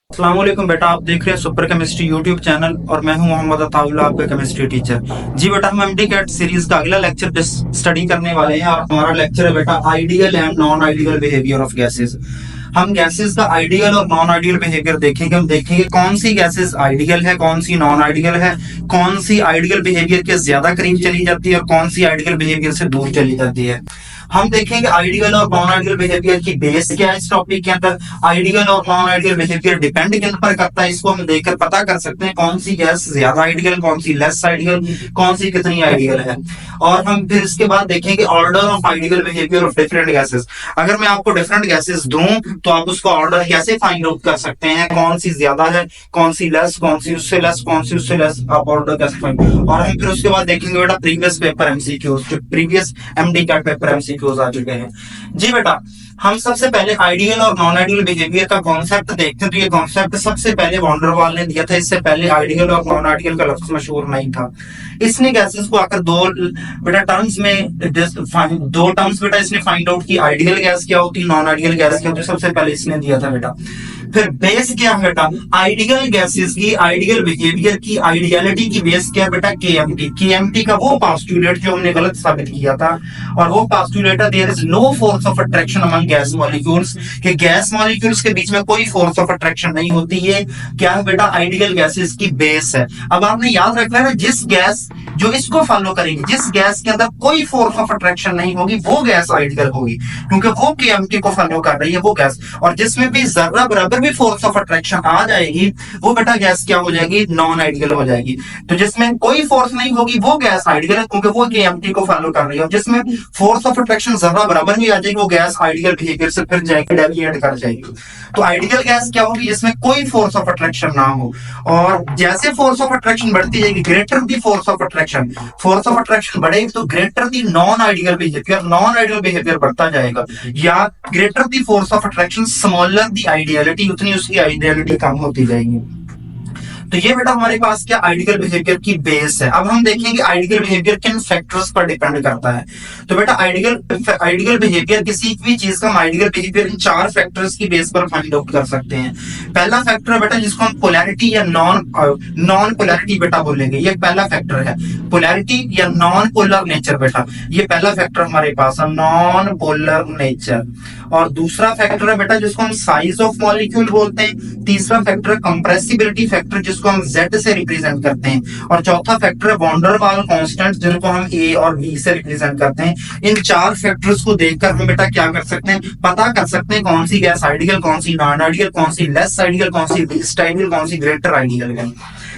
अस्सलाम वालेकुम बेटा, आप देख रहे हैं सुपर केमिस्ट्री यूट्यूब चैनल और मैं हूं मोहम्मद अताउल्लाह, आपका केमिस्ट्री टीचर। जी बेटा, हम एमडी कैट सीरीज का अगला लेक्चर स्टडी करने वाले हैं और हमारा लेक्चर है बेटा ideal and non ideal behaviour of gases. हम गैसेस का आइडियल और नॉन आइडियल बिहेवियर देखेंगे। हम देखेंगे कौन सी गैसेस आइडियल है, कौन सी नॉन आइडियल है, कौन सी आइडियल बिहेवियर के ज्यादा करीब चली जाती है और कौन सी आइडियल बिहेवियर से दूर चली जाती है। हम देखेंगे आइडियल और नॉन आइडियल बिहेवियर की बेस क्या है इस टॉपिक के अंदर। आइडियल और नॉन आइडियल बिहेवियर डिपेंड किन पर करता है, इसको हम देखकर पता कर सकते हैं कौन सी गैस ज्यादा आइडियल, कौन सी लेस आइडियल, कौन सी कितनी आइडियल है। और हम फिर इसके बाद देखेंगे order of ideal behaviour of different gases. अगर मैं आपको डिफरेंट गैसेस दूं तो आप उसका ऑर्डर कैसे फाइंड आउट कर सकते हैं, कौन सी ज्यादा है, कौन सी लेस, कौन सी उससे लेस, कौन सी उससे लेस, आप ऑर्डर कैसे फाइंड। और हम फिर उसके बाद देखेंगे बेटा प्रीवियस पेपर एमसीक्यूज, जो previous MD CAT paper MCQs आ चुके हैं। जी बेटा, हम सबसे पहले आइडियल और नॉन आइडियल बिहेवियर का कॉन्सेप्ट देखते हैं। तो ये कॉन्सेप्ट सबसे पहले वॉन्डरवाल ने दिया था, इससे पहले आइडियल और नॉन आइडियल का लफ्ज मशहूर नहीं था। इसने गैसेस को आकर दो टर्म्स बेटा इसने फाइंड आउट की, आइडियल गैस क्या होती है, नॉन आइडियल गैस क्या होती है, सबसे पहले इसने दिया था बेटा। फिर बेस क्या है बेटा, आइडियल गैसेस की आइडियल बिहेवियर की आइडियलिटी की बेस क्या है बेटा, केएमटी का वो पोस्टुलेट जो हमने गलत साबित किया था। और वो पोस्टुलेट है there is no force of attraction among gas molecules, कि गैस मॉलिक्यूल्स के बीच में कोई फोर्स ऑफ अट्रैक्शन नहीं होती है। क्या है बेटा, आइडियल गैसेस की बेस है। अब आपने याद रखना है, जिस गैस जो इसको फॉलो करेगी, जिस गैस के अंदर कोई फोर्स ऑफ अट्रैक्शन नहीं होगी, वो गैस आइडियल होगी, क्योंकि वो केएमटी को फॉलो कर रही है वो गैस। और जिसमें भी जरा बराबर भी फोर्स ऑफ अट्रैक्शन आ जाएगी, वो बेटा गैस क्या हो जाएगी, नॉन आइडियल हो जाएगी। तो जिसमें कोई फोर्स नहीं होगी वो गैस आइडियल है, क्योंकि वो केएमटी को फॉलो कर रही है। और जिसमें फोर्स ऑफ अट्रैक्शन जरा बराबर भी आ जाएगी, वो गैस आइडियल बिहेवियर से फिर जाएगी, डेविएट कर जाएगी। तो आइडियल गैस क्या होगी, जिसमें कोई फोर्स ऑफ अट्रैक्शन ना हो। और जैसे फोर्स ऑफ अट्रैक्शन बढ़ती जाएगी, greater the force of attraction, force of attraction बढ़ेगी तो greater the non ideal behaviour, non ideal behaviour बढ़ता जाएगा। या greater the force of attraction smaller the ideality, उतनी उसकी आइडियलिटी कम होती जाएगी। तो ये बेटा हमारे पास क्या आइडियल बिहेवियर की बेस है। अब हम देखेंगे आइडियल बिहेवियर किन फैक्टर्स पर डिपेंड करता है। तो बेटा आइडियल बिहेवियर, किसी भी चीज का आइडियल बिहेवियर इन चार फैक्टर्स की बेस पर फाइंड आउट कर सकते हैं। पहला फैक्टर है बेटा जिसको हम पोलैरिटी या नॉन पोलैरिटी बेटा बोलेंगे, ये पहला फैक्टर है। पोलैरिटी या नॉन पोलर नेचर बेटा, ये पहला फैक्टर हमारे पास है, नॉन पोलर नेचर। और दूसरा फैक्टर है बेटा जिसको हम साइज ऑफ मॉलिक्यूल बोलते हैं। तीसरा फैक्टर है कंप्रेसिबिलिटी फैक्टर, जिसको हम Z से रिप्रेजेंट करते हैं। और चौथा फैक्टर है वॉन डर वाल कांस्टेंट, जिनको हम A और V से रिप्रेजेंट करते हैं। इन चार फैक्टर्स को देखकर हम बेटा क्या कर सकते हैं, पता कर सकते हैं कौन सी गैस आइडियल, कौन सी नॉन आइडियल, कौन सी लेस आइडियल, कौन सी लीस्ट आइडियल, कौन सी ग्रेटर आइडियल है।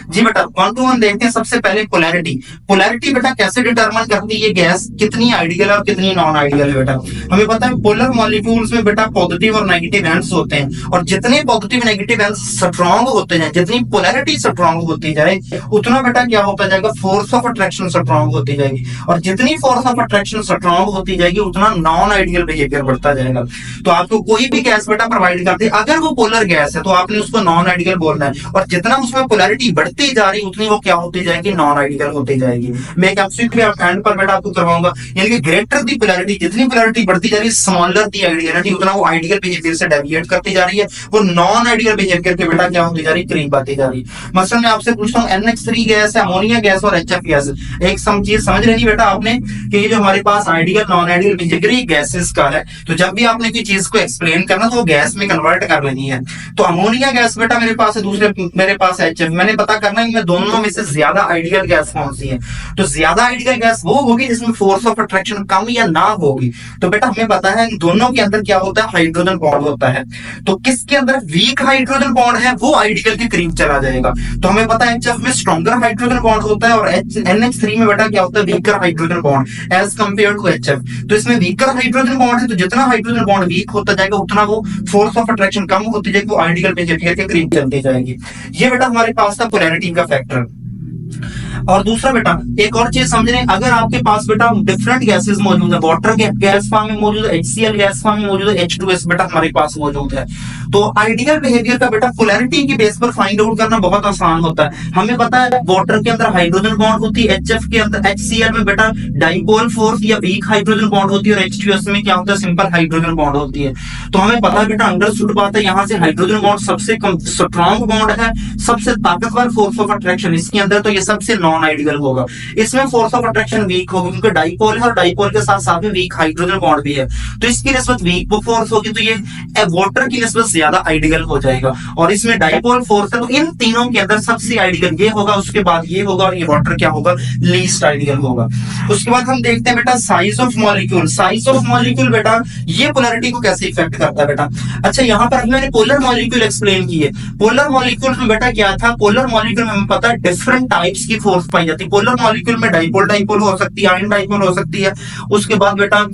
जी बेटा, वन टू वन देखते हैं। सबसे पहले पोलैरिटी। पोलैरिटी बेटा कैसे डिटरमाइन करती है ये गैस कितनी आइडियल है और कितनी नॉन आइडियल है बेटा। हमें पता है पोलर मॉलिक्यूल्स में बेटा पॉजिटिव और नेगेटिव एंड्स होते हैं, और जितने पॉजिटिव नेगेटिव एंड्स स्ट्रांग होते हैं, जितनी पोलैरिटी स्ट्रांग होती जाए, उतना बेटा क्या होता जाएगा, फोर्स ऑफ अट्रैक्शन स्ट्रांग होती जाएगी। और जितनी फोर्स ऑफ अट्रैक्शन स्ट्रांग होती जाएगी, उतना नॉन आइडियल बिहेवियर बढ़ता जाएगा। तो आपको कोई भी गैस बेटा प्रोवाइड करते हैं, अगर वो पोलर गैस है तो आपने उसको नॉन आइडियल बोलना है, और जितना उसमें पोलैरिटी बढ़ती जा रही उतनी वो क्या होती जाएगी, नॉन आइडियल होती जाएगी। मैं एक एंड पर बेटा आपको करवाऊंगा, यानी कि ग्रेटर दी पोलैरिटी, जितनी पोलैरिटी बढ़ती जा रही है, स्मॉलर दी आइडियलिटी, उतना वो आइडियल बिहेवियर से डेविएट करती जा रही है, वो नॉन आइडियल बिहेवियर के बेटा क्या होती जा रही है, करीब आती जा रही है। मसलन मैं आपसे पूछता हूँ NH3 गैस है, अमोनिया गैस और HF गैस, एक चीज समझ रही बेटा आपने कि ये जो हमारे पास ideal non ideal behaviour gases का है, तो जब भी आपने कोई चीज को एक्सप्लेन करना तो वो गैस में कन्वर्ट कर लेनी है। तो अमोनिया गैस बेटा मेरे पास है, दूसरे मेरे पास HF, मैंने पता करना है दोनों में से ज्यादा आइडियल गैस कौन सी है। तो ज्यादा आइडियल गैस वो होगी जिसमें फोर्स ऑफ अट्रैक्शन कम या ना होगी। तो बेटा हमें पता है दोनों के अंदर क्या होता है, हाइड्रोजन बॉन्ड होता है। तो किसके अंदर वीक हाइड्रोजन बॉन्ड है, वो आइडियल के करीब चला जाएगा। तो हमें पता है HF में स्ट्रॉन्गर हाइड्रोजन बॉन्ड होता है, और NH3 में बेटा क्या होता है, weaker hydrogen bond as compare to HF। तो इसमें वीकर हाइड्रोजन बॉन्ड है, तो जितना हाइड्रोजन बॉन्ड वीक होता जाएगा, उतना वो फोर्स ऑफ अट्रैक्शन कम होती जाएगी, वो आइडियल बिहेवियर के करीब चलती जाएगी। ये बेटा हमारे पास था पोलैरिटी का फैक्टर। और दूसरा बेटा एक और चीज समझने, अगर आपके पास बेटा डिफरेंट गैसेस मौजूद है, वाटर गैस फॉर्म में मौजूद है, HCl गैस फॉर्म में मौजूद है, H2S बेटा हमारे पास मौजूद है, तो आइडियल बिहेवियर का बेटा पोलैरिटी की बेस पर फाइंड आउट करना बहुत आसान होता है। हमें पता है वाटर के अंदर हाइड्रोजन बॉन्ड होती है, HF के अंदर HCl में बेटा डाइपोल फोर्स या वीक हाइड्रोजन बॉन्ड होती है, और H2S में क्या होता है, सिंपल हाइड्रोजन बॉन्ड होती है। तो हमें पता है बेटा अंडरस्टूड बात है, यहाँ से हाइड्रोजन बॉन्ड सबसे स्ट्रॉन्ग बॉन्ड है, सबसे ताकतवर फोर्स ऑफ अट्रैक्शन इसके अंदर, तो ये सबसे नॉन आइडियल होगा। इसमें फोर्स ऑफ अट्रैक्शन वीक होगी क्योंकि डाइपोल है और डाइपोल के साथ साथ में वीक हाइड्रोजन बॉन्ड भी है, तो इसकी निस्बत वीक फोर्स होगी, तो ये वाटर की निस्बत ज्यादा आइडियल हो जाएगा। और इसमें डाइपोल फोर्स है, तो इन तीनों के अंदर सबसे आइडियल ये होगा, उसके बाद ये होगा, और ये वाटर क्या होगा, लीस्ट आइडियल होगा। उसके बाद हम देखते हैं बेटा size of molecule. Size of molecule बेटा ये पोलैरिटी को कैसे इफेक्ट करता है बेटा। अच्छा यहाँ पर मैंने पोलर मॉलिक्यूल एक्सप्लेन की है। पोलर मॉलिक्यूल में बेटा क्या था, पोलर मॉलिक्यूल में हमें पता है डिफरेंट टाइप्स की फोर्स पाई जाती है। पोलर मॉलिक्यूल में डाइपोल डाइपोल हो सकती है, आयन डाइपोल हो सकती है, उसके बाद बेटा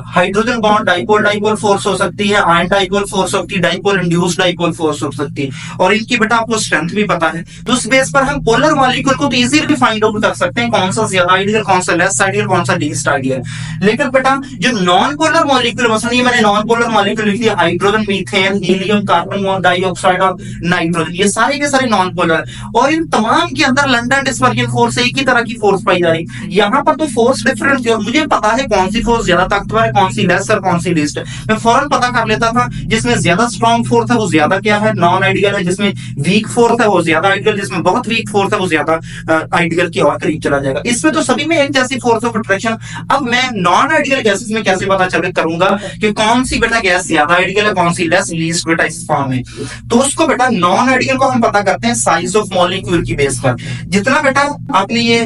hydrogen bond dipole dipole force हो सकती है, आयन डाइपोल फोर्स होती है, डाइपोल इंड्यूस्ड डाइपोल फोर्स हो सकती है, और इनकी बेटा आपको स्ट्रेंथ भी पता है। तो उस बेस पर हम पोलर मॉलिक्यूल को तो इजीली फाइंड आउट कर सकते हैं कौन सा ज्यादा आइडियल, कौन सा लेस आइडियल, कौन सा लीस्ट आइडियल। लेकिन बेटा जो नॉन पोलर मॉलिक्यूल, मसलन ये मैंने नॉन पोलर मॉलिक्यूल लिख दिया, hydrogen, methane, helium, carbon dioxide और नाइट्रोजन, ये सारे के सारे नॉन पोलर, और इन तमाम के अंदर लंडन डिस्पर्जन फोर्स एक ही तरह की फोर्स पाई जा रही। यहाँ पर तो फोर्स डिफरेंट, मुझे पता है कौन सी फोर्स ज्यादा ताकतवर है, कौन सी लेस और कौन सी लीस्ट है, मैं फौरन पता कर लेता था। जिसमें ज्यादा स्ट्रॉन्ग फोर्स है वो ज्यादा क्या है, नॉन आइडियल है, जिसमें वीक फोर्स है वो ज्यादा आइडियल, जिसमें बहुत वीक फोर्स है वो ज्यादा आइडियल के और करीब चला जाएगा। इसमें तो सभी में एक जैसी फोर्स ऑफ अट्रैक्शन। अब मैं नॉन आइडियल गैसेस में कैसे पता चल करूंगा कि कौन सी बेटा गैस ज्यादा आइडियल है, कौन सी लेस, लीस्ट बेटा इस फॉर्म में। तो उसको बेटा नॉन आइडियल को हम पता करते हैं साइज ऑफ मॉलिक्यूल की बेस पर। जितना बेटा आपने ये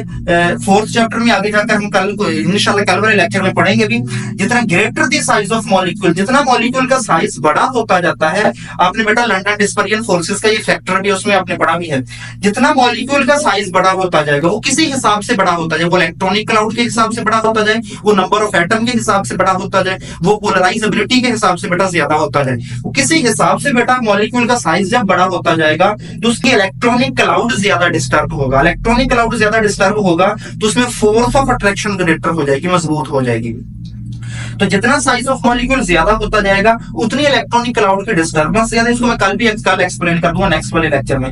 फोर्थ चैप्टर में आगे जाकर हम कल इंशाल्लाह कल वाले लेक्चर में पढ़ेंगे भी, जितना greater the size of molecule, जितना मॉलिक्यूल का साइज बड़ा होता जाता है, आपने बेटा लंडन डिस्पर्जन फोर्सेस का ये फैक्टर भी उसमें आपने पढ़ा भी है, जितना मॉलिक्यूल का साइज बड़ा होता जाएगा वो किसी हिसाब से बड़ा होता जाए, वो इलेक्ट्रॉनिक क्लाउड के हिसाब से बड़ा होता जाए, वो नंबर ऑफ एटम के हिसाब से बड़ा होता जाए, वो पोलराइजेबिलिटी के हिसाब से बेटा ज्यादा होता जाए, वो किसी हिसाब से बेटा मॉलिक्यूल का साइज जब बड़ा होता जाएगा तो उसकी इलेक्ट्रॉनिक क्लाउड ज्यादा डिस्टर्ब होगा। इलेक्ट्रॉनिक क्लाउड ज्यादा डिस्टर्ब होगा तो उसमें फोर्स ऑफ अट्रैक्शन ग्रेटर हो जाएगी, मजबूत हो जाएगी। तो जितना साइज ऑफ मॉलिक्यूल ज्यादा होता जाएगा उतनी इलेक्ट्रॉनिक क्लाउड की डिस्टर्बेंस ज्यादा, इसको मैं कल एक्सप्लेन कर दूंगा नेक्स्ट वाले लेक्चर में।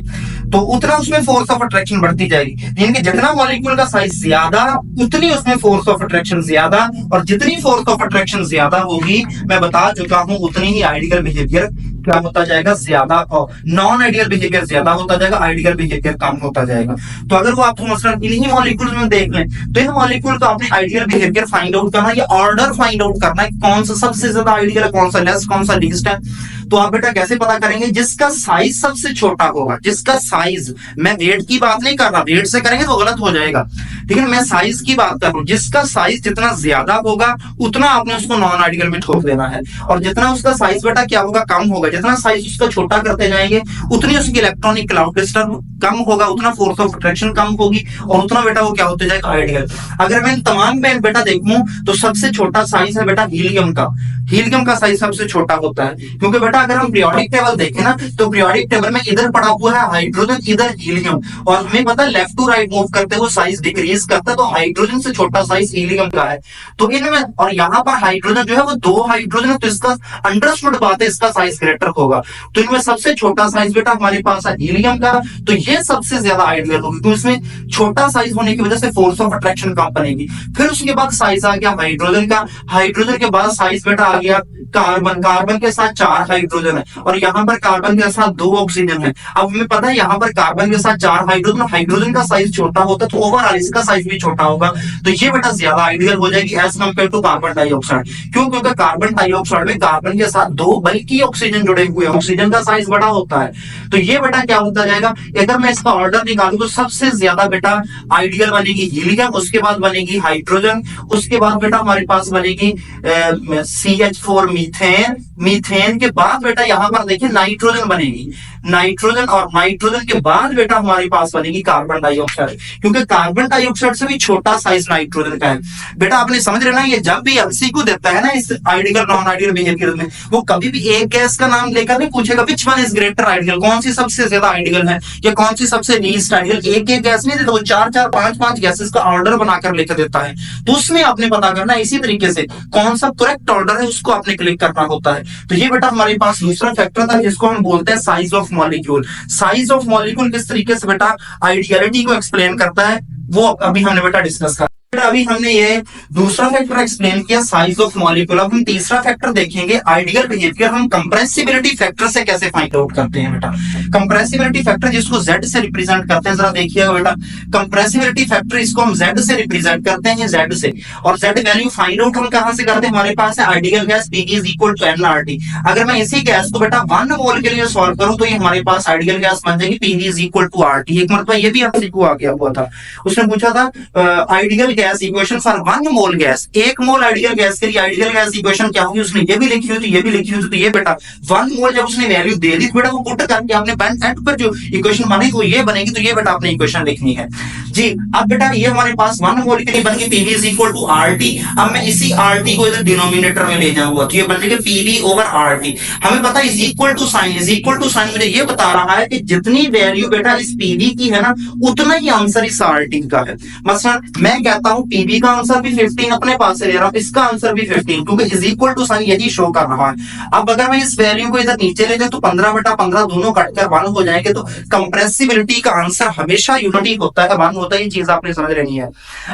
तो उतना उसमें फोर्स ऑफ अट्रैक्शन बढ़ती जाएगी, यानी कि जितना मॉलिक्यूल का साइज ज्यादा उतनी उसमें फोर्स ऑफ अट्रैक्शन ज्यादा, और जितनी फोर्स ऑफ अट्रैक्शन ज्यादा होगी मैं बता चुका हूं उतनी ही आइडियल बिहेवियर क्या होता जाएगा, ज्यादा, और नॉन आइडियल बिहेवियर ज्यादा होता जाएगा, आइडियल बिहेवियर कम होता जाएगा। तो अगर वो आपको मसलन इन्हीं मॉलिक्यूल्स में देख लें तो इन मॉलिक्यूल का आपने आइडियल बिहेवियर फाइंड आउट करना, या ऑर्डर फाइंड आउट करना है कौन सा सबसे ज्यादा आइडियल है, कौन सा लेस, कौन सा लीस्ट है। तो आप बेटा कैसे पता करेंगे, जिसका साइज सबसे छोटा होगा, जिसका साइज, मैं वेट की बात नहीं कर रहा, वेट से करेंगे तो गलत हो जाएगा, ठीक है, मैं साइज की बात कर रहा हूं, जिसका साइज जितना ज्यादा होगा उतना आपने उसको नॉन आइडियल में ठोक देना है, और जितना उसका साइज बेटा क्या होगा, कम होगा, जितना साइज उसका छोटा करते जाएंगे उतनी उसकी इलेक्ट्रॉनिक क्लाउड डिस्टर्ब कम होगा, उतना फोर्स ऑफ अट्रैक्शन कम होगी, और उतना बेटा वो क्या होते जाएगा, आइडियल। अगर मैं तमाम में बेटा देखूं तो सबसे छोटा साइज है बेटा हीलियम का, हीलियम का साइज सबसे छोटा होता है, क्योंकि बेटा अगर हम पीरियोडिक टेबल देखें ना तो पीरियोडिक टेबल में इधर पड़ा हुआ है हाइड्रोजन, इधर हीलियम, और हमें पता है लेफ्ट टू राइट मूव करते हुए साइज डिक्रीज करता है, तो हाइड्रोजन से छोटा साइज हीलियम का है। तो इनमें, और यहाँ पर हाइड्रोजन जो है वो 2 हाइड्रोजन है, तो इसका अंडरस्टूड बात है इसका साइज ग्रेटर होगा। तो इनमें सबसे छोटा साइज बेटा हमारे पास है हीलियम का, तो ये सबसे ज्यादा आइडियल होगी, तो इसमें छोटा साइज होने की वजह से फोर्स ऑफ अट्रैक्शन कम बनेगी। फिर उसके बाद साइज आ गया हाइड्रोजन का, हाइड्रोजन के बाद साइज बेटा आ गया कार्बन, कार्बन के साथ 4 हाइड्रोजन है, और यहाँ पर कार्बन के साथ 2 ऑक्सीजन है। अब हमें पता है यहाँ पर कार्बन के साथ 4 हाइड्रोजन, हाइड्रोजन का साइज छोटा होता है तो ओवरऑल इसका साइज भी छोटा होगा, तो ये बेटा ज्यादा आइडियल हो जाएगी as compare to carbon dioxide. क्यों? क्योंकि कार्बन डाइऑक्साइड में कार्बन के साथ 2 बल्कि ऑक्सीजन जुड़े हुए हैं, ऑक्सीजन का साइज बड़ा होता है, तो ये बेटा क्या होता जाएगा, अगर मैं इसका ऑर्डर निकालूं तो सबसे ज्यादा बेटा आइडियल बनेगी हीलियम, उसके बाद बनेगी हाइड्रोजन, उसके बाद बेटा हमारे पास बनेगी CH4 मीथेन, मीथेन के बाद बाद बेटा यहाँ पर देखिए नाइट्रोजन बनेगी, नाइट्रोजन, और नाइट्रोजन के बाद बेटा हमारे पास बनेगी कार्बन डाइऑक्साइड, क्योंकि कार्बन डाइऑक्साइड से भी छोटा साइज नाइट्रोजन का है। बेटा आपने समझ रहे ना, ये जब भी एमसीक्यू देता है ना इस आइडियल नॉन आइडियल बिहेवियर में, वो कभी भी एक गैस का नाम लेकर नहीं पूछेगा which one is greater ideal, कौन सी सबसे ज्यादा आइडियल है या कौन सी सबसे लीस्ट आइडियल। एक एक गैस नहीं देता, वो चार चार पांच पांच गैसेस का ऑर्डर बनाकर लेकर देता है, तो उसमें आपने पता करना इसी तरीके से कौन सा करेक्ट ऑर्डर है उसको आपने क्लिक करना होता है। तो ये बेटा हमारे पास दूसरा फैक्टर था जिसको हम बोलते हैं size of molecule. Size of molecule किस तरीके से बेटा आइडियलिटी को एक्सप्लेन करता है वो अभी हमने बेटा डिस्कस किया। अभी हमने ये दूसरा फैक्टर एक्सप्लेन किया साइज ऑफ मॉलिक्यूल। अब हम तीसरा फैक्टर देखेंगे आइडियल बिहेवियर। हम कंप्रेसिबिलिटी फैक्टर से कैसे फाइंड आउट करते हैं बेटा। कंप्रेसिबिलिटी फैक्टर जिसको Z से रिप्रेजेंट करते हैं, जरा देखिएगा बेटा, कंप्रेसिबिलिटी फैक्टर इसको हम Z से रिप्रेजेंट करते हैं, Z से, और Z वैल्यू फाइंड आउट हम कहां से करते हैं, हमारे पास है ideal gas PV is equal to nRT। अगर मैं इसी गैस को बेटा 1 मोल के लिए सॉल्व करूं तो ये हमारे पास आइडियल गैस बन जाएगी PV is equal to RT। एक मतलब ये भी आपको आ गया हुआ था, उसने पूछा था ideal gas equation for 1 mole gas, 1 mole ideal gas के लिए आइडियल गैस इक्वेशन क्या होगी, उसने ये भी लिखी हुई थी, ये भी लिखी हुई थी। तो ये बेटा 1 मोल जब उसने वैल्यू दे दी बेटा वो पुट करके आपने एंड पर जो इक्वेशन बनी वो ये बनेगी, तो ये बेटा आपने इक्वेशन लिखनी है जी। अब बेटा ये हमारे पास 1 मोल के लिए बन गई PV is equal to RT। अब मैं इसी RT को इधर डिनोमिनेटर में ले जाऊंगा तो ये बन जाएगा PV ओवर RT। हमें पता है is equal to sine, is equal to sine मुझे ये बता रहा है कि जितनी वैल्यू बेटा इस PV की है ना उतना ही आंसर इस RT का है। मसलन मैं कहता हूं PV का आंसर भी 15 अपने पास से ले रहा हूं, इसका आंसर भी 15, क्योंकि इज इक्वल टू साइन यही शो कर रहा है। अब अगर मैं इस वैल्यू को इधर नीचे ले जाऊं तो 15 बटा 15 दोनों कटकर 1 हो जाएंगे। तो कंप्रेसिबिलिटी का आंसर हमेशा यूनिटी होता है, 1 होता है, ये चीज आपने समझ लेनी है।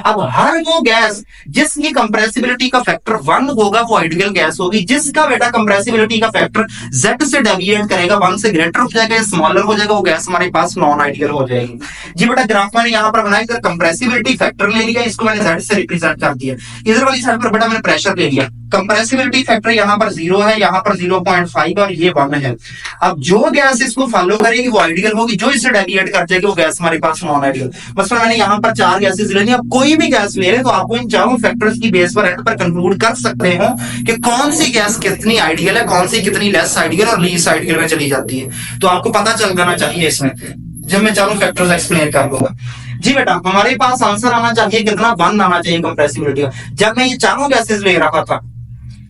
अब हर वो गैस जिसकी कंप्रेसिबिलिटी का फैक्टर 1 होगा वो आइडियल गैस होगी। जिसका बेटा कंप्रेसिबिलिटी का फैक्टर Z से डेविएट करेगा, 1 से ग्रेटर हो जाएगा, स्मॉलर हो जाएगा, वो गैस हमारे पास नॉन आइडियल हो जाएगी जी। बेटा ग्राफ मैंने यहाँ पर बनाया, कंप्रेसिबिलिटी फैक्टर ले लिया, इसको मैंने Z से रिप्रेजेंट कर दिया। इधर वाली साइड पर बेटा मैंने प्रेशर ले लिया, कंप्रेसिबिलिटी फैक्टर यहाँ पर 0 है, यहाँ पर 0.5 और ये 1 है। अब जो गैस इसको फॉलो करेगी वो आइडियल होगी, जो इससे डेविएट कर जाएगी वो गैस हमारे पास नॉन आइडियल। मतलब मैंने यहाँ पर 4 गैसेस लेनी, अब कोई भी गैस ले रहे तो आपको इन चारों फैक्टर्स की बेस पर एंड पर कंक्लूड कर सकते हो कि कौन सी गैस कितनी आइडियल है, कौन सी कितनी लेस आइडियल और लीस्ट आइडियल में चली जाती है। तो आपको पता चल जाना चाहिए इसमें जब मैं चारों फैक्टर्स एक्सप्लेन कर दूंगा जी। बेटा हमारे पास आंसर आना चाहिए कितना, 1 आना चाहिए कंप्रेसिबिलिटी का। जब मैं ये चारों गैसेस ले रहा था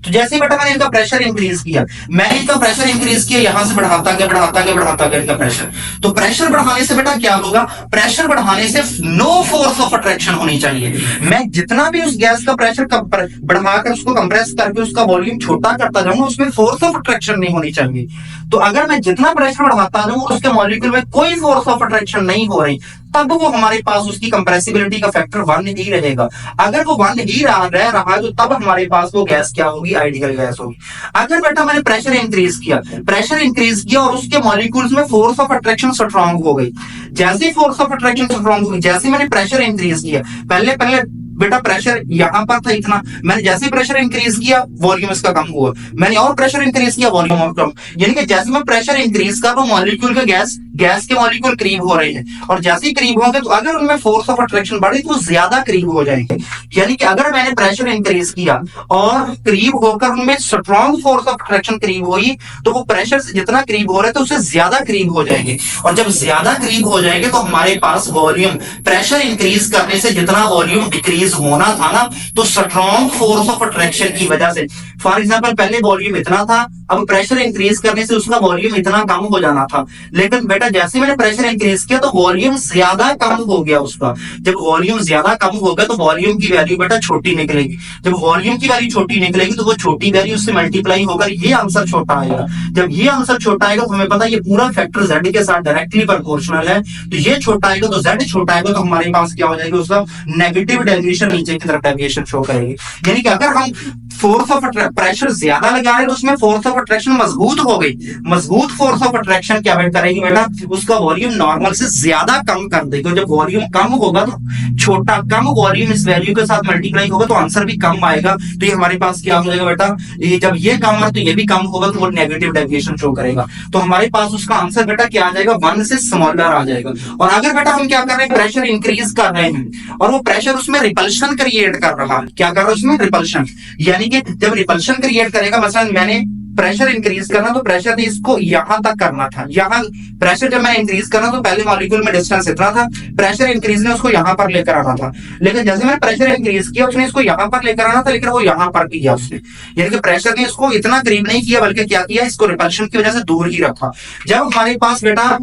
तो जैसे ही बेटा मैंने इनका प्रेशर इंक्रीज किया, मैंने इनका प्रेशर इंक्रीज किया, यहां से बढ़ाता गया बढ़ाता गया बढ़ाता गया इनका प्रेशर। तो प्रेशर बढ़ाने से बेटा क्या होगा, प्रेशर बढ़ाने से नो फोर्स ऑफ अट्रैक्शन होनी चाहिए। मैं जितना भी उस गैस का प्रेशर बढ़ाकर उसको कंप्रेस करके उसका वॉल्यूम छोटा करता जाऊंगा उसमें फोर्स ऑफ अट्रैक्शन नहीं होनी चाहिए। तो अगर मैं जितना प्रेशर बढ़ाता जाऊं उसके मॉलिक्यूल में कोई फोर्स ऑफ अट्रैक्शन नहीं हो रही, तब वो हमारे पास उसकी कंप्रेसिबिलिटी का फैक्टर 1 ही रहेगा। अगर वो 1 ही रह रहा है तो तब हमारे पास वो गैस क्या होगी, आइडियल गैस होगी। अगर बेटा मैंने प्रेशर इंक्रीज किया और उसके मॉलिक्यूल्स में फोर्स ऑफ अट्रैक्शन स्ट्रांग हो गई, जैसे फोर्स ऑफ अट्रैक्शन स्ट्रांग हो गई, जैसे मैंने प्रेशर इंक्रीज किया, पहले बेटा प्रेशर यहां पर था इतना, मैंने जैसे प्रेशर इंक्रीज किया वॉल्यूम इसका कम हुआ, मैंने और प्रेशर इंक्रीज किया वॉल्यूम और कम। यानी कि जैसे मैं प्रेशर इंक्रीज कर रहा हूं मॉलिक्यूल के गैस के मॉलिक्यूल करीब हो रहे हैं, और जैसे ही करीब होंगे तो अगर उनमें फोर्स ऑफ अट्रैक्शन बढ़ी तो ज्यादा करीब हो जाएंगे। यानी कि अगर मैंने प्रेशर इंक्रीज किया और करीब होकर उनमें स्ट्रॉन्ग फोर्स ऑफ अट्रैक्शन करीब हुई तो वो प्रेशर से जितना करीब हो रहे थे उससे ज्यादा करीब हो जाएंगे, और जब ज्यादा करीब हो जाएंगे तो हमारे पास वॉल्यूम प्रेशर इंक्रीज करने से जितना वॉल्यूम डिक्रीज होना था ना, तो स्ट्रॉन्ग फोर्स ऑफ अट्रैक्शन की वजह से, फॉर एग्जांपल पहले वॉल्यूम इतना था, अब प्रेशर इंक्रीज करने से उसका वॉल्यूम इतना कम हो जाना था, लेकिन बेटा जैसे मैंने प्रेशर इंक्रीज किया तो वॉल्यूम ज्यादा कम हो गया उसका। जब वॉल्यूम ज्यादा कम होगा तो वॉल्यूम की वैल्यू बेटा छोटी निकलेगी, जब वॉल्यूम की वैल्यू छोटी निकलेगी तो वो छोटी वैल्यू उससे मल्टीप्लाई होकर ये आंसर छोटा आएगा। जब ये आंसर छोटा आएगा तो हमें पता है ये पूरा फैक्टर Z के साथ डायरेक्टली प्रोपोर्शनल है, तो ये छोटा आएगा तो Z छोटा आएगा तो हमारे पास क्या हो जाएगा, उसका नेगेटिव डेविएशन नीचे की तरफ डेविएशन शो करेगी। यानी कि अगर हम फोर्स ऑफ प्रेशर ज्यादा लगा रहे तो उसमें फोर्स ऑफ अट्रैक्शन मजबूत हो गई, मजबूत फोर्स ऑफ अट्रैक्शन क्या करेगी बेटा, उसका वॉल्यूम नॉर्मल से ज्यादा कम कर देगी। जब वॉल्यूम कम होगा तो छोटा कम वॉल्यूम इस वैल्यू के साथ मल्टीप्लाई होगा तो आंसर भी कम आएगा। तो ये हमारे पास क्या हो जाएगा बेटा, ये जब ये कम है तो ये भी कम होगा तो वो नेगेटिव डेविएशन शो करेगा। तो हमारे पास उसका आंसर बेटा क्या आ जाएगा, 1 से स्मॉलर आ जाएगा। और अगर बेटा हम क्या कर रहे हैं, प्रेशर इंक्रीज कर रहे हैं और वो प्रेशर उसमें रिपल्शन क्रिएट कर रहा है, क्या कर रहा है उसमें, रिपल्शन। यानी कि जब रिपल्शन क्रिएट करेगा, मसलन मैंने प्रेशर इंक्रीज करना, तो प्रेशर ने इसको यहां तक करना था। यहाँ प्रेशर जब मैं इंक्रीज करना तो पहले मॉलिक्यूल में डिस्टेंस इतना था, प्रेशर इंक्रीज ने उसको यहां पर लेकर आना था। लेकिन जैसे मैंने प्रेशर इंक्रीज किया उसने इसको यहां पर लेकर आना था, लेकिन वो यहां पर किया उसने, यानी कि प्रेशर ने इसको इतना करीब नहीं किया बल्कि क्या किया, इसको रिपल्शन की वजह से दूर ही रखा। जब हमारे पास बेटा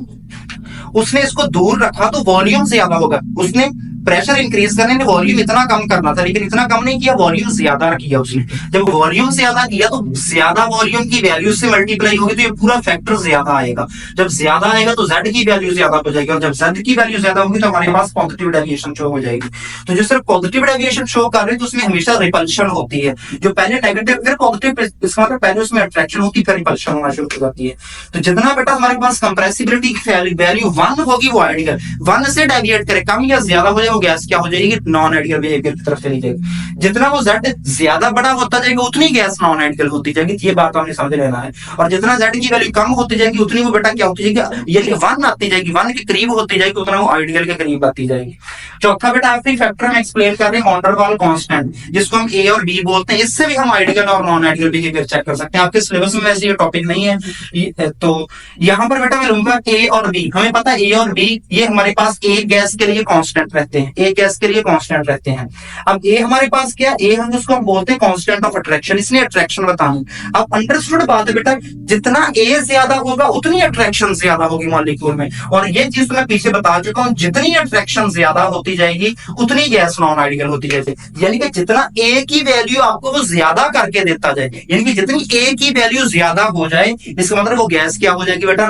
उसने इसको दूर रखा तो वॉल्यूम ज्यादा होगा। उसने प्रेशर इंक्रीज करने ने वॉल्यूम इतना कम करना था, लेकिन इतना कम नहीं किया, वॉल्यूम ज्यादा किया उसने। जब वॉल्यूम ज्यादा किया तो ज्यादा वॉल्यूम की वैल्यू से मल्टीप्लाई होगी तो ये पूरा फैक्टर ज्यादा आएगा। जब ज्यादा आएगा तो z की वैल्यू ज्यादा हो जाएगी, और जब z की वैल्यू ज्यादा होगी तो हमारे पास पॉजिटिव डेविएशन शो हो जाएगी। तो जो सिर्फ पॉजिटिव डेविएशन शो कर रहे हैं तो उसमें हमेशा रिपल्शन होती है। जो पहले नेगेटिव फिर पॉजिटिव, इसका मतलब पहले उसमें अट्रैक्शन होती है फिर रिपल्शन होना शुरू हो जाती है। तो जितना बेटा हमारे पास कंप्रेसिबिलिटी की वैल्यू 1 होगी वो आइडियल, 1 से डेविएट करे कम या ज्यादा हो जाए वो गैस क्या हो जाएगी, नॉन आइडियल बिहेवियर की तरफ चली जाएगी। जितना वो z ज्यादा बड़ा होता जाएगा उतनी गैस नॉन आइडियल होती जाएगी, ये बात हमने समझ लेना है। और जितना z की वैल्यू कम होती जाएगी उतनी वो बेटा क्या होती जाएगी, यानी 1 आती जाएगी, 1 के करीब होती जाएगी, उतना वो आइडियल के करीब आती जाएगी। चौथा बेटा आखिरी फैक्टर हम एक्सप्लेन कर रहे हैं वॉन डेर वाल कांस्टेंट, जिसको हम ए और बी बोलते हैं। इससे भी हम आइडियल और नॉन आइडियल बिहेवियर चेक कर सकते हैं। आपके सिलेबस में वैसे ये टॉपिक नहीं है, तो यहाँ पर बेटा मैं लूंगा ए और बी। हमें पता है ए और बी ये हमारे पास ए गैस के लिए कांस्टेंट रहते हैं, ए गैस के लिए कांस्टेंट रहते हैं। अब ए हमारे पास क्या, ए हम जिसको हम बोलते हैं कांस्टेंट ऑफ अट्रैक्शन, इसलिए अट्रैक्शन बताऊं। अब अंडरस्टूड बात है बेटा, जितना ए ज्यादा होगा उतनी अट्रैक्शन ज्यादा होगी मॉलिक्यूल में। और ये चीज तो मैं पीछे बता चुका हूं, जितनी अट्रैक्शन ज्यादा होती जाएगी उतनी गैस नॉन आइडियल होती जाएगी। यानी कि जितना ए की वैल्यू आपको वो ज्यादा करके देता जाए, यानी कि जितनी ए की वैल्यू ज्यादा हो जाए इसका मतलब वो गैस क्या हो जाएगी बेटा,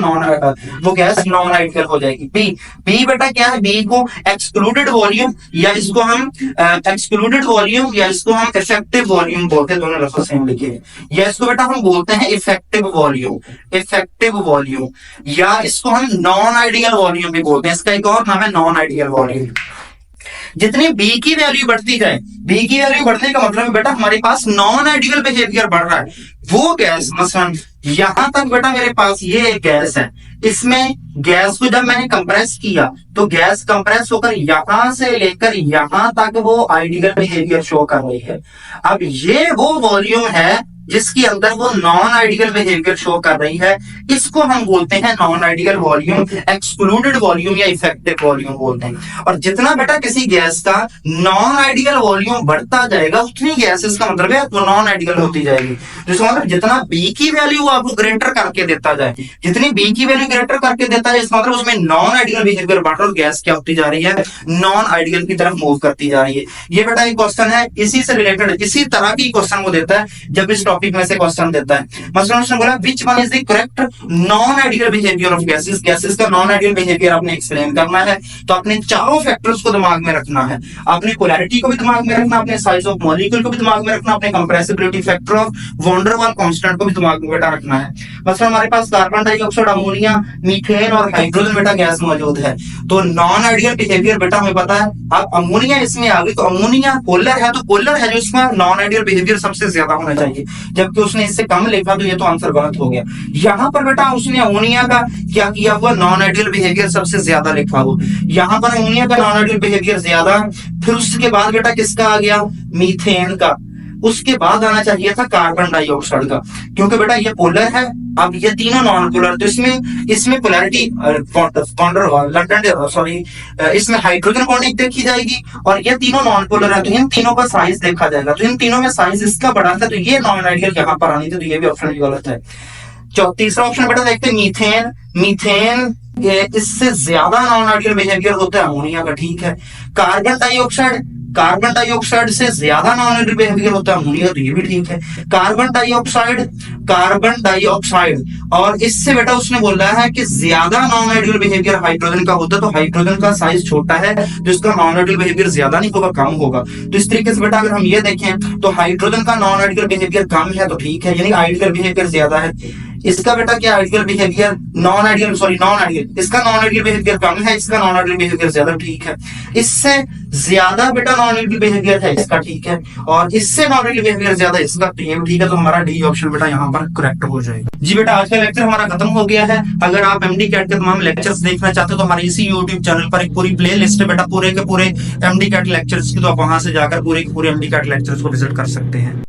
वो गैस नॉन आइडियल हो जाएगी। बी बेटा क्या है, बी को एक्सक्लूडेड वॉल्यूम या इसको हम एक्सक्लूडेड वॉल्यूम या इसको हम इफेक्टिव वॉल्यूम बोलते हैं, दोनों लफ्ज सेम लिखे हैं। या इसको बेटा हम बोलते हैं इफेक्टिव वॉल्यूम, इफेक्टिव वॉल्यूम, या इसको हम नॉन आइडियल वॉल्यूम भी बोलते हैं। इसका एक और नाम है नॉन आइडियल वॉल्यूम। जितनी बी की वैल्यू बढ़ती जाए, बी की वैल्यू बढ़ने का मतलब बेटा हमारे पास नॉन आइडियल बिहेवियर बढ़ रहा है। वो गैस मसलन यहां तक बेटा मेरे पास ये एक गैस है, इसमें गैस को जब मैंने कंप्रेस किया तो गैस कंप्रेस होकर यहां से लेकर यहां तक वो आइडियल बिहेवियर शो कर रही है। अब ये वो वॉल्यूम है जिसके अंदर वो नॉन आइडियल बिहेवियर शो कर रही है, इसको हम बोलते हैं non ideal volume, excluded volume या इफेक्टिव वॉल्यूम बोलते हैं। और जितना बेटा किसी गैस का नॉन आइडियल वॉल्यूम बढ़ता जाएगा उतनी गैसेस का मतलब है वो नॉन आइडियल होती जाएगी। जिसका मतलब जितना बी की वैल्यू आपको ग्रेटर करके देता जाए, जितनी बी की वैल्यू ग्रेटर करके देता है इसका मतलब उसमें नॉन आइडियल बिहेवियर बढ़ रहा है और गैस क्या होती जा रही है, नॉन आइडियल की तरफ मूव करती जा रही है। ये बेटा एक क्वेश्चन है, इसी से रिलेटेड इसी तरह की क्वेश्चन वो देता है जब इस टॉपिक में से क्वेश्चन देता है। मसलन उसने बोला which one is the correct non ideal behaviour of gases, gases का नॉन आइडियल बिहेवियर आपने एक्सप्लेन करना है। तो आपने चारों फैक्टर्स को दिमाग में रखना है, आपने पोलैरिटी को भी दिमाग में रखना, अपने साइज ऑफ मॉलिक्यूल को भी दिमाग में रखना, अपने compressibility factor of van der Waal constant को भी दिमाग में बेटा रखना है। मसलन हमारे पास कार्बन डाइऑक्साइड, अमोनिया, मीथेन और हाइड्रोजन बेटा गैस मौजूद है। तो नॉन आइडियल बिहेवियर बेटा हमें पता है। अब अमोनिया इसमें आ गई तो अमोनिया पोलर है, तो पोलर है जो इसमें नॉन आइडियल बिहेवियर सबसे ज्यादा होना चाहिए, जबकि उसने इससे कम लिखा तो ये तो आंसर गलत हो गया। यहाँ पर बेटा उसने अमोनिया का क्या किया हुआ, नॉन आइडियल बिहेवियर सबसे ज्यादा लिखा हुआ। यहाँ पर अमोनिया का नॉन आइडियल बिहेवियर ज्यादा, फिर उसके बाद बेटा किसका आ गया, मीथेन का, उसके बाद आना चाहिए था कार्बन डाइऑक्साइड का, क्योंकि बेटा ये पोलर है। अब ये तीनों नॉन पोलर, तो इसमें पोलैरिटी इसमें हाइड्रोजन बॉन्डिंग देखी जाएगी और ये तीनों नॉन पोलर है तो इन तीनों का साइज देखा जाएगा। तो इन तीनों में साइज इसका बड़ा था तो ये नॉन आइडियल यहाँ पर आनी थी, तो ये भी ऑप्शन गलत है। तीसरा ऑप्शन बेटा देखते हैं मीथेन, मीथेन इससे ज्यादा नॉन आइडियल बिहेवियर होता है अमोनिया का, ठीक है। कार्बन डाइऑक्साइड, कार्बन डाइऑक्साइड से ज्यादा नॉन आइडियल बिहेवियर होता है अमोनिया, तो ये भी ठीक है। कार्बन डाइऑक्साइड, कार्बन डाइऑक्साइड और इससे बेटा उसने बोला है कि ज्यादा नॉन आइडियल बिहेवियर हाइड्रोजन का होता है, तो हाइड्रोजन का साइज छोटा है तो इसका नॉन आइडियल बिहेवियर ज्यादा नहीं होगा, कम होगा। तो इस तरीके से बेटा अगर हम ये देखें तो हाइड्रोजन का नॉन आइडियल बिहेवियर कम है तो ठीक है, यानी आइडियल बिहेवियर ज्यादा है। इसका बेटा क्या आइडियल बिहेवियर, नॉन आइडियल इसका नॉन आइडियल बिहेवियर कम है, इसका नॉन आइडियल बिहेवियर ज्यादा, ठीक है। इससे ज्यादा बेटा नॉन आइडियल बिहेवियर है इसका, ठीक है, और इससे नॉन आइडियल बिहेवियर ज्यादा इसका, ठीक है। तो हमारा डी ऑप्शन बेटा यहाँ पर करेक्ट हो जाएगा। जी बेटा आज का लेक्चर हमारा खत्म हो गया है। अगर आप एमडी कैट के तमाम लेक्चर्स देखना चाहते हो तो हमारे इसी यूट्यूब चैनल पर एक पूरी प्ले लिस्ट है बेटा पूरे के पूरे एमडी कैट लेक्चर्स की, तो आप वहां से जाकर पूरे के पूरे एमडी कैट लेक्चर्स को विजिट कर सकते हैं।